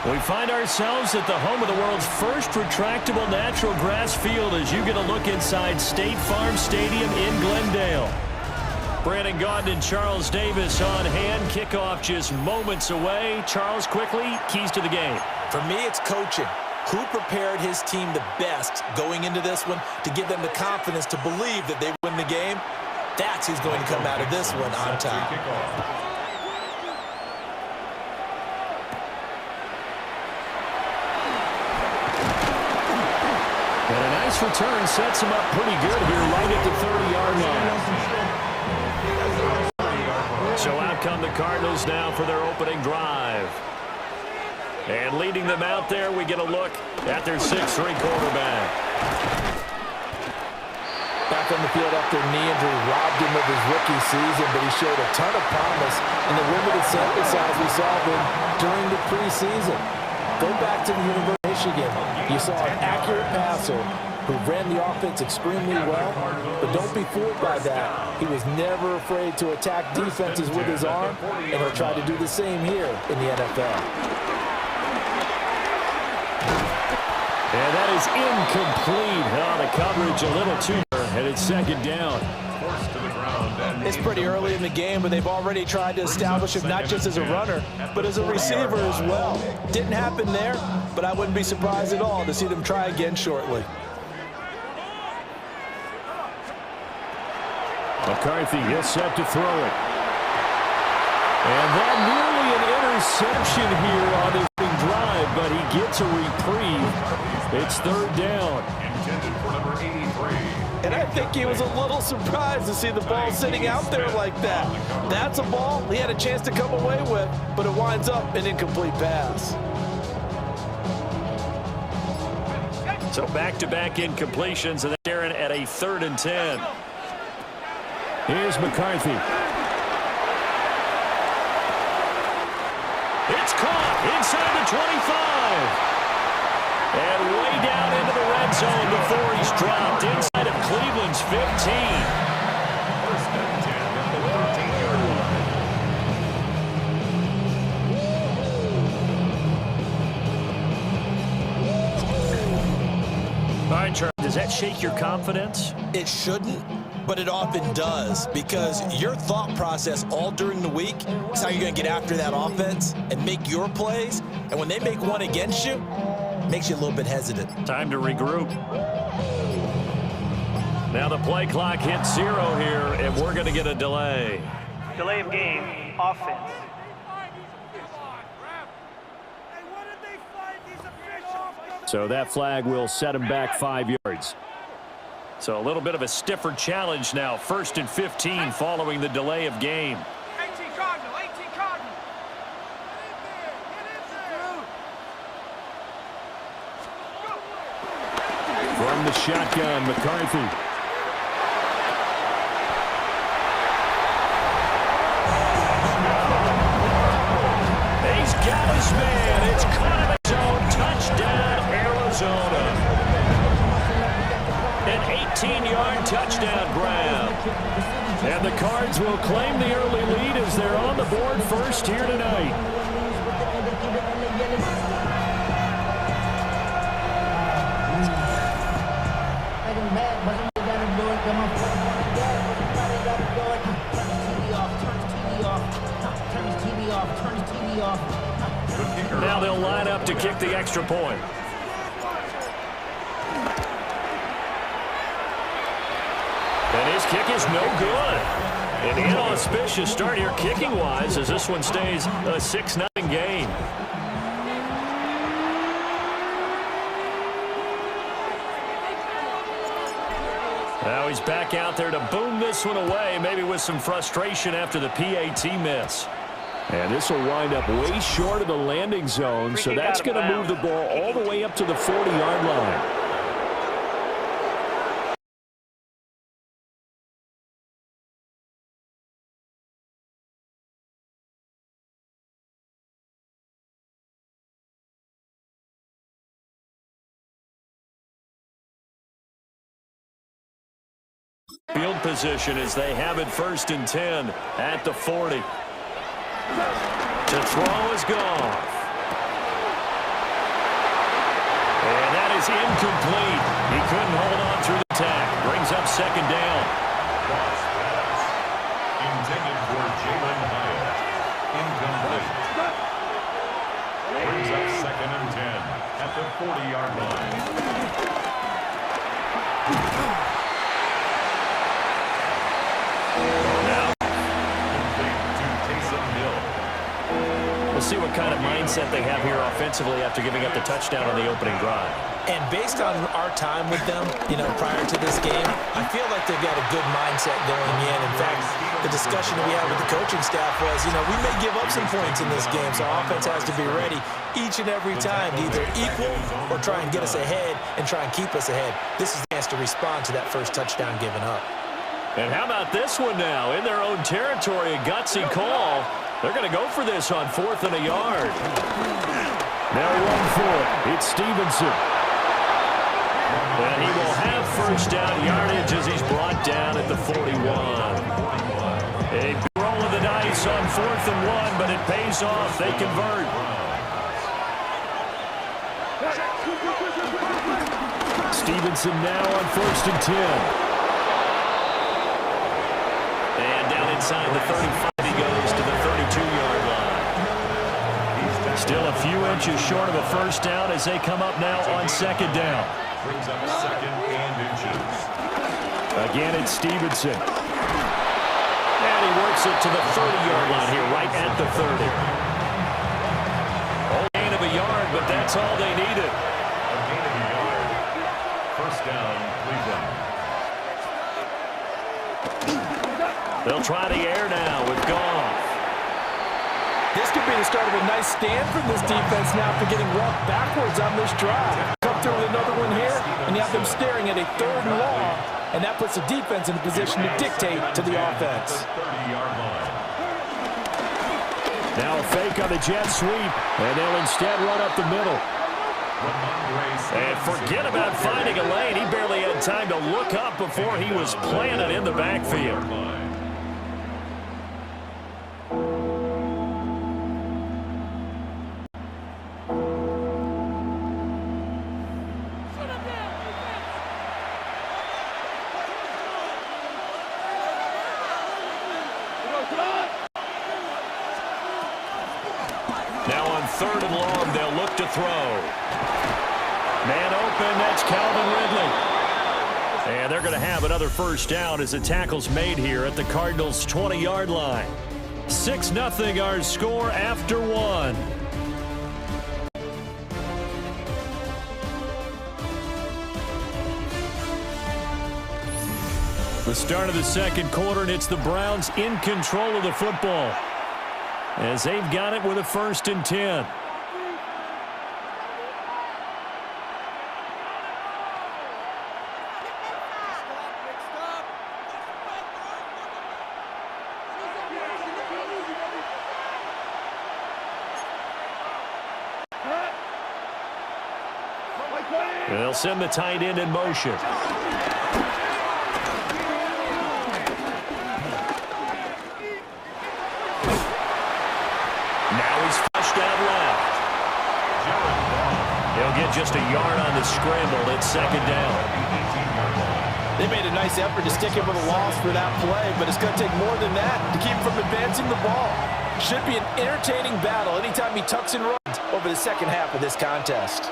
We find ourselves at the home of the world's first retractable natural grass field as you get a look inside State Farm Stadium in Glendale. Brandon Gaudin and Charles Davis on hand. Kickoff just moments away. Charles, quickly, keys to the game. For me, it's coaching. Who prepared his team the best going into this one to give them the confidence to believe that they win the game? That's who's going to come out of this one on top. And a nice return sets him up pretty good here right at the 30-yard line. So out come the Cardinals now for their opening drive. And leading them out there, we get a look at their 6'3" quarterback. Back on the field after a knee injury robbed him of his rookie season, but he showed a ton of promise in the limited sample size we saw of him during the preseason. Go back to the University of Michigan. You saw an accurate passer who ran the offense extremely well, but don't be fooled by that. He was never afraid to attack defenses with his arm, and he'll try to do the same here in the NFL. And that is incomplete. Oh, the coverage a little too, and it's second down. It's pretty early in the game, but they've already tried to establish him not just as a runner, but as a receiver as well. Didn't happen there, but I wouldn't be surprised at all to see them try again shortly. McCarthy is set to throw it. And that nearly an interception here on his drive, but he gets a reprieve. It's third down. Intended for number 83. And I think he was a little surprised to see the ball sitting out there like that. That's a ball he had a chance to come away with, but it winds up an incomplete pass. So back-to-back incompletions, and Aaron at a 3rd and 10. Here's McCarthy. It's caught inside the 25. And way down into the red zone before he's dropped inside of Cleveland's 15. First and 10 at the 13-yard line. All right, Charlie, does that shake your confidence? It shouldn't, but it often does, because your thought process all during the week is how you're going to get after that offense and make your plays. And when they make one against you, makes you a little bit hesitant. Time to regroup. Now the play clock hits 0 here, and we're going to get a delay. Delay of game, offense. So that flag will set him back 5 yards. So a little bit of a stiffer challenge now. 1st and 15 following the delay of game. 18 Cardinal, 18 Cardinal. From the shotgun, McCarthy. He's got his man. It's caught in the zone. Touchdown, Arizona. An 18-yard touchdown grab. And the Cards will claim the early lead as they're on the board first here tonight. Now they'll line up to kick the extra point. And his kick is no good. An inauspicious start here kicking-wise as this one stays a 6-0 game. Now he's back out there to boom this one away, maybe with some frustration after the PAT miss. And this will wind up way short of the landing zone, so that's going to move the ball all the way up to the 40-yard line. Field position as they have it 1st and 10 at the 40. To throw is Goff. And that is incomplete. He couldn't hold on through the tack. Brings up second down. Cross pass. Intended for Jalen Hyatt. Incomplete. Brings up second and 10 at the 40-yard line. Now, Complete to Taysom Hill. we'll see what kind of mindset they have here offensively after giving up the touchdown on the opening drive. And based on our time with them, prior to this game, I feel like they've got a good mindset going in. In fact, the discussion that we had with the coaching staff was, we may give up some points in this game, so offense has to be ready each and every time to either equal or try and get us ahead and try and keep us ahead. This is the chance to respond to that first touchdown given up. And how about this one now? In their own territory, a gutsy call. They're going to go for this on 4th and a yard. Now run for it. It's Stevenson. And he will have first down yardage as he's brought down at the 41. A big roll of the dice on 4th and 1, but it pays off. They convert. Stevenson now on 1st and 10. And down inside the 35, he goes to the 32-yard line. Still a few inches short of a first down as they come up now on second down. Brings up second and inches. Again, it's Stevenson. And he works it to the 30-yard line here, right at the 30. Only gain of a yard, but that's all they needed. A gain of a yard. First down, Cleveland. They'll try the air now with Goff. This could be the start of a nice stand from this defense now after getting walked backwards on this drive. Come through with another one here, and you have them staring at a 3rd and long, and that puts the defense in a position to dictate to the offense. 30-yard line. Now a fake on the jet sweep, and they'll instead run up the middle. And forget about finding a lane. He barely had time to look up before he was planted in the backfield. Now on 3rd and long, they'll look to throw. Man open, that's Calvin Ridley. And they're going to have another first down as the tackle's made here at the Cardinals' 20-yard line. 6-0 our score after 1. The start of the second quarter, and it's the Browns in control of the football, as they've got it with a 1st and 10. They'll send the tight end in motion. He'll get just a yard on the scramble. It's second down. They made a nice effort to stick him with a loss for that play, but it's going to take more than that to keep him from advancing the ball. Should be an entertaining battle anytime he tucks and runs over the second half of this contest.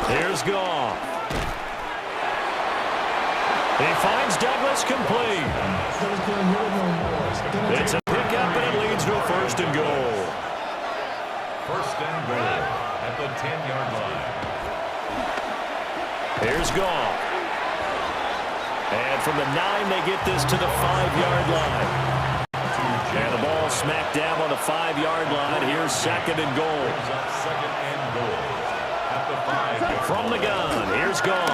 Here's Goff. He finds Douglas complete. It's a pickup, and it leads to a 1st and goal. 1st and goal at the 10-yard line. Here's Goff. And from the 9, they get this to the 5-yard line. And the ball smacked down on the 5-yard line. Here's 2nd and goal. Second and goal at the 5. From the gun, here's Goff.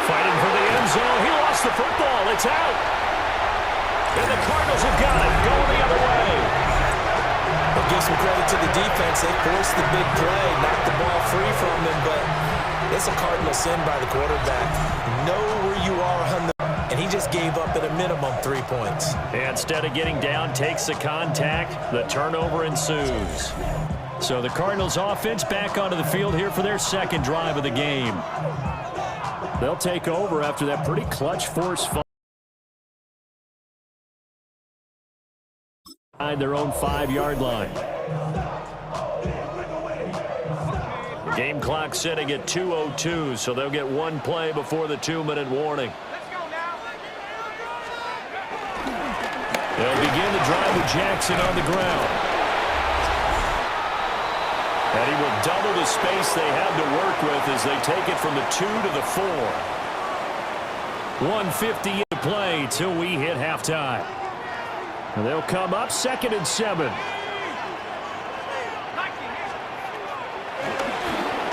Fighting for the end zone. He lost the football. It's out. And the Cardinals have got it. Going the other way. But give some credit to the defense. They forced the big play, knocked the ball free from them, but it's a cardinal sin by the quarterback. Know where you are on the and he just gave up at a minimum 3 points. Instead of getting down, takes the contact. The turnover ensues. So the Cardinals offense back onto the field here for their second drive of the game. They'll take over after that pretty clutch force fumble. Their own 5-yard line. The game clock sitting at 2:02, so they'll get one play before the 2-minute warning. They'll begin the drive with Jackson on the ground. And he will double the space they had to work with as they take it from the 2 to the 4. 1:50 to play till we hit halftime. And they'll come up 2nd and 7.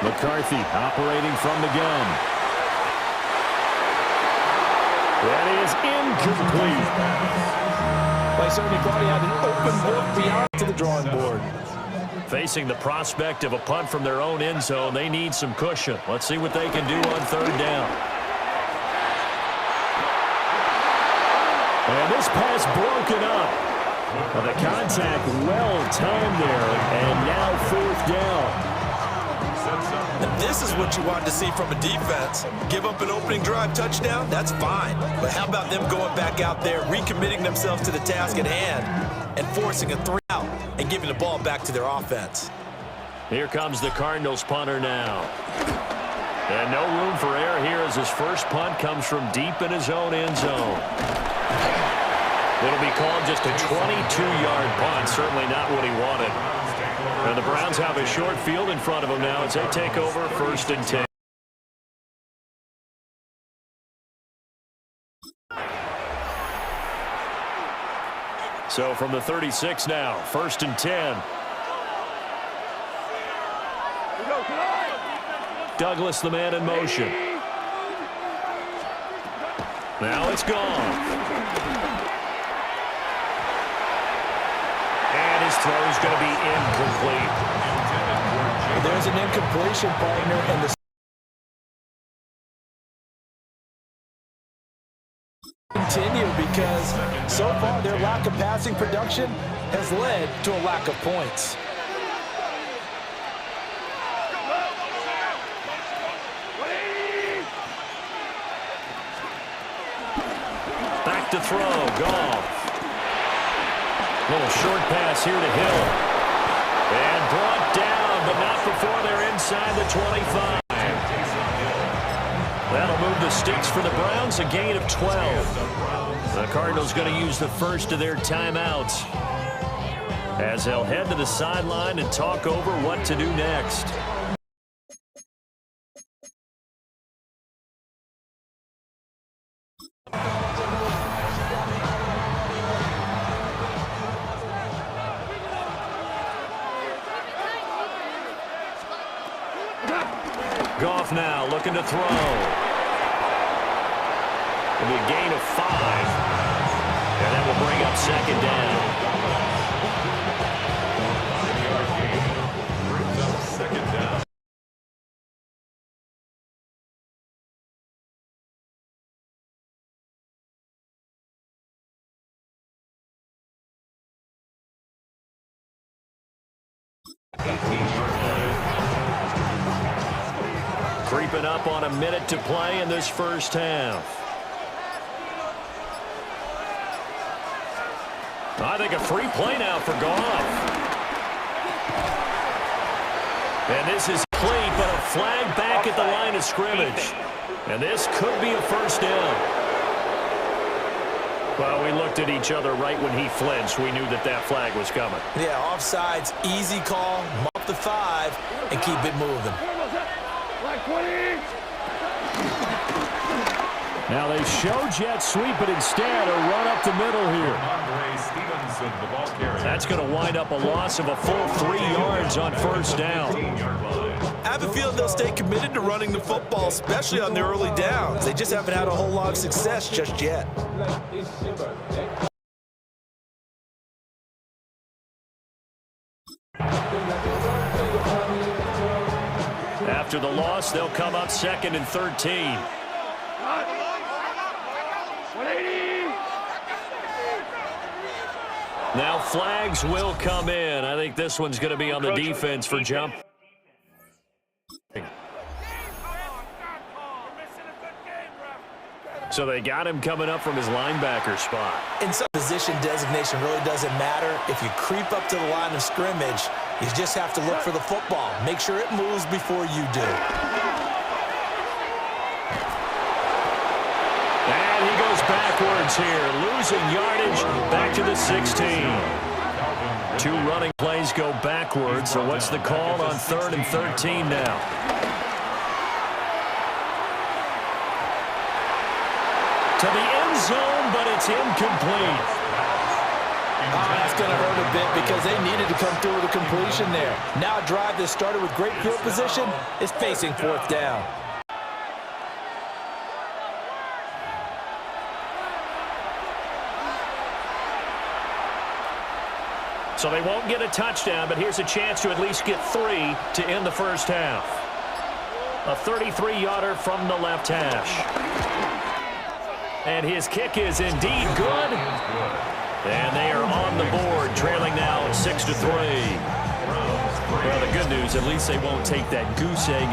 McCarthy operating from the gun. That is incomplete. They certainly thought he had an open look beyond to the drawing board. Facing the prospect of a punt from their own end zone, they need some cushion. Let's see what they can do on 3rd down. And this pass broken up. Well, the contact well-timed there, and now 4th down. And this is what you wanted to see from a defense. Give up an opening drive touchdown, that's fine. But how about them going back out there, recommitting themselves to the task at hand, and forcing a 3-out and giving the ball back to their offense? Here comes the Cardinals punter now. And no room for error here as his first punt comes from deep in his own end zone. It'll be called just a 22-yard punt. Certainly not what he wanted. And the Browns have a short field in front of them now as they take over 1st and 10. So from the 36 now, 1st and 10. Douglas, the man in motion. Now it's gone. His throw is going to be incomplete. There's an incompletion, partner, and the continue because so far their lack of passing production has led to a lack of points. Back to throw, Goff. Little short pass here to Hill. And brought down, but not before they're inside the 25. That'll move the sticks for the Browns, a gain of 12. The Cardinals going to use the first of their timeouts as they'll head to the sideline and talk over what to do next. Goff now looking to throw. It'll be a gain of 5. And that will bring up 2nd down. Brings up 2nd down. Creeping up on a minute to play in this first half. I think a free play now for Goff. And this is complete, but a flag back at the line of scrimmage. And this could be a 1st down. Well, we looked at each other right when he flinched. We knew that that flag was coming. Yeah, offsides, easy call, mark the 5, and keep it moving. Now they show jet sweep, but instead a run up the middle here. That's going to wind up a loss of a full 3 yards on 1st down. I have a feeling they'll stay committed to running the football, especially on their early downs. They just haven't had a whole lot of success just yet. After the loss, they'll come up 2nd and 13. Now flags will come in. I think this one's going to be on the defense for jump. So they got him coming up from his linebacker spot. In some position, designation really doesn't matter. If you creep up to the line of scrimmage, you just have to look for the football. Make sure it moves before you do. And he goes backwards here, losing yardage back to the 16. 2 running plays go backwards, so what's the call on 3rd and 13 now? To the end zone, but it's incomplete. That's going to hurt a bit because they needed to come through with a completion there. Now a drive that started with great field position is facing 4th down. So they won't get a touchdown, but here's a chance to at least get 3 to end the first half. A 33-yarder from the left hash. And his kick is indeed good. And they are on the board, trailing now 6-3. Well, the good news, at least they won't take that goose egg